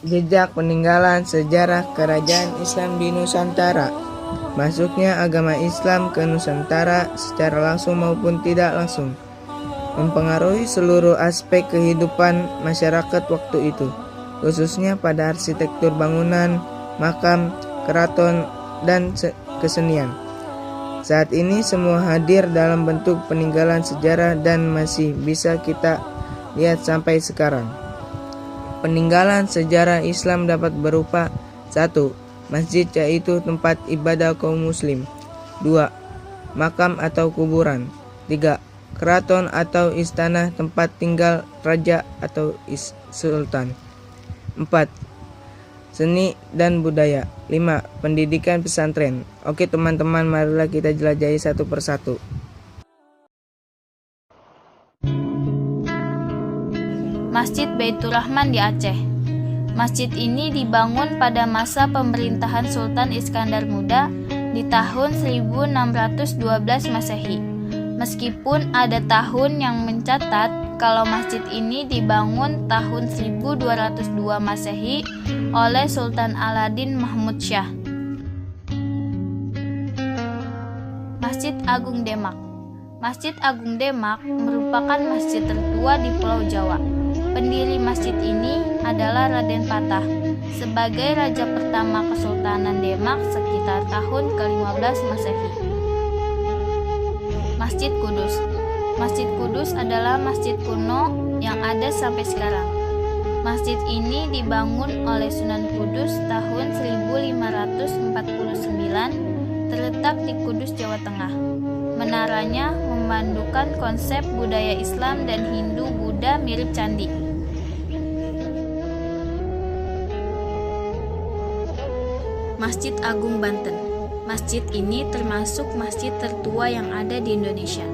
jejak peninggalan sejarah kerajaan Islam di Nusantara. Masuknya agama Islam ke Nusantara secara langsung maupun tidak langsung mempengaruhi seluruh aspek kehidupan masyarakat waktu itu, khususnya pada arsitektur bangunan, makam, keraton, dan kesenian. Saat ini semua hadir dalam bentuk peninggalan sejarah dan masih bisa kita lihat sampai sekarang. Peninggalan sejarah Islam dapat berupa 1. Masjid, yaitu tempat ibadah kaum muslim. 2. Makam atau kuburan. 3. Keraton atau istana, tempat tinggal raja atau sultan. 4. Seni dan budaya. 5. Pendidikan pesantren. Oke teman-teman, marilah kita jelajahi satu persatu. Masjid Baitur Rahman di Aceh. Masjid ini dibangun pada masa pemerintahan Sultan Iskandar Muda di tahun 1612 Masehi. Meskipun ada tahun yang mencatat kalau masjid ini dibangun tahun 1202 Masehi oleh Sultan Aladin Mahmud Syah. Masjid Agung Demak. Masjid Agung Demak merupakan masjid tertua di Pulau Jawa. Pendiri masjid ini adalah Raden Patah sebagai raja pertama Kesultanan Demak sekitar tahun ke-15 Masehi. Masjid Kudus. Masjid Kudus adalah masjid kuno yang ada sampai sekarang. Masjid ini dibangun oleh Sunan Kudus tahun 1549, terletak di Kudus, Jawa Tengah. Menaranya memandukan konsep budaya Islam dan Hindu-Buddha mirip candi. Masjid Agung Banten. Masjid ini termasuk masjid tertua yang ada di Indonesia.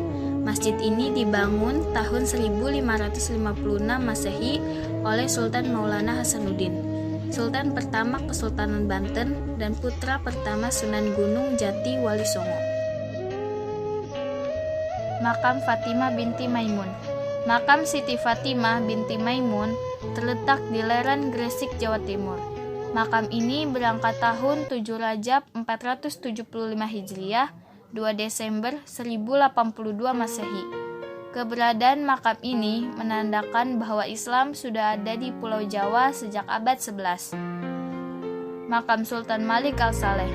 Masjid ini dibangun tahun 1556 Masehi oleh Sultan Maulana Hasanuddin, Sultan pertama Kesultanan Banten dan putra pertama Sunan Gunung Jati Wali Songo. Makam Fatimah binti Maimun. Makam Siti Fatimah binti Maimun terletak di Leran, Gresik, Jawa Timur. Makam ini berangkat tahun 7 Rajab 475 Hijriah, 2 Desember 1082 Masehi. Keberadaan makam ini menandakan bahwa Islam sudah ada di Pulau Jawa sejak abad 11. Makam Sultan Malik Al-Saleh.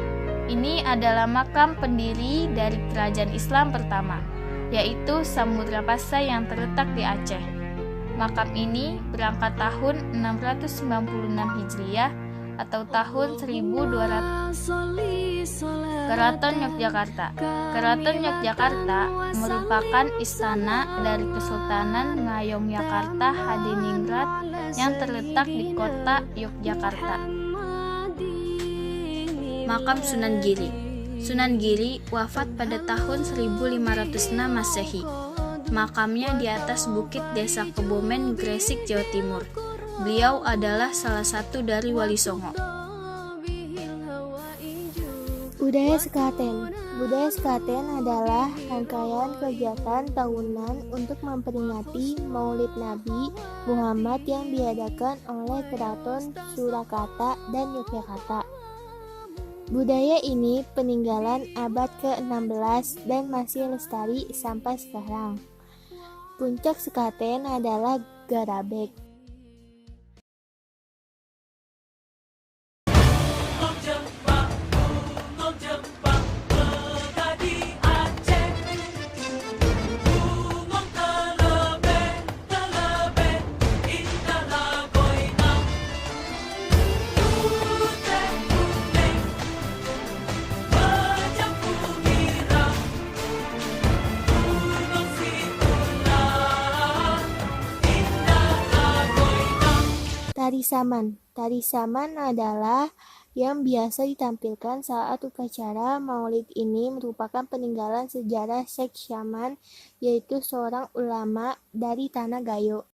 Ini adalah makam pendiri dari kerajaan Islam pertama, yaitu Samudra Pasai yang terletak di Aceh. Makam ini berangkat tahun 696 Hijriah atau tahun 1200. Keraton Yogyakarta. Keraton Yogyakarta merupakan istana dari Kesultanan Ngayogyakarta Hadiningrat yang terletak di kota Yogyakarta. Makam Sunan Giri. Sunan Giri wafat pada tahun 1506 Masehi. Makamnya di atas bukit Desa Kebomen, Gresik, Jawa Timur. Beliau adalah salah satu dari Wali Songo. Budaya Sekaten. Budaya Sekaten adalah rangkaian kegiatan tahunan untuk memperingati Maulid Nabi Muhammad yang diadakan oleh Keraton Surakarta dan Yogyakarta. Budaya ini peninggalan abad ke-16 dan masih lestari sampai sekarang. Puncak Sekaten adalah Garabek. Tari Saman. Tari Saman adalah yang biasa ditampilkan saat upacara Maulid. Ini merupakan peninggalan sejarah Syekh Saman, yaitu seorang ulama dari Tanah Gayo.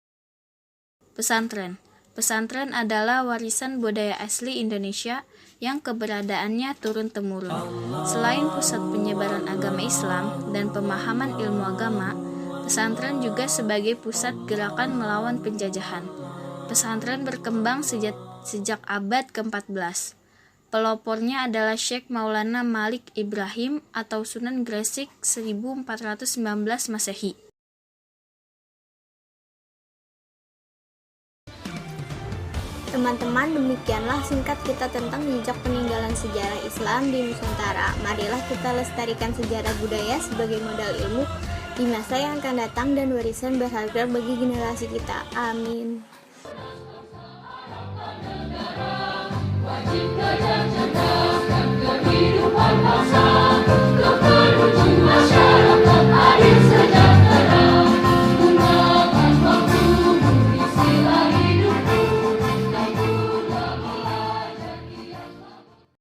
Pesantren. Pesantren adalah warisan budaya asli Indonesia yang keberadaannya turun-temurun. Selain pusat penyebaran agama Islam dan pemahaman ilmu agama, pesantren juga sebagai pusat gerakan melawan penjajahan. Pesantren berkembang sejak abad ke-14. Pelopornya adalah Syekh Maulana Malik Ibrahim atau Sunan Gresik 1419 Masehi. Teman-teman, demikianlah singkat kita tentang jejak peninggalan sejarah Islam di Nusantara. Marilah kita lestarikan sejarah budaya sebagai modal ilmu di masa yang akan datang dan warisan berharga bagi generasi kita. Amin.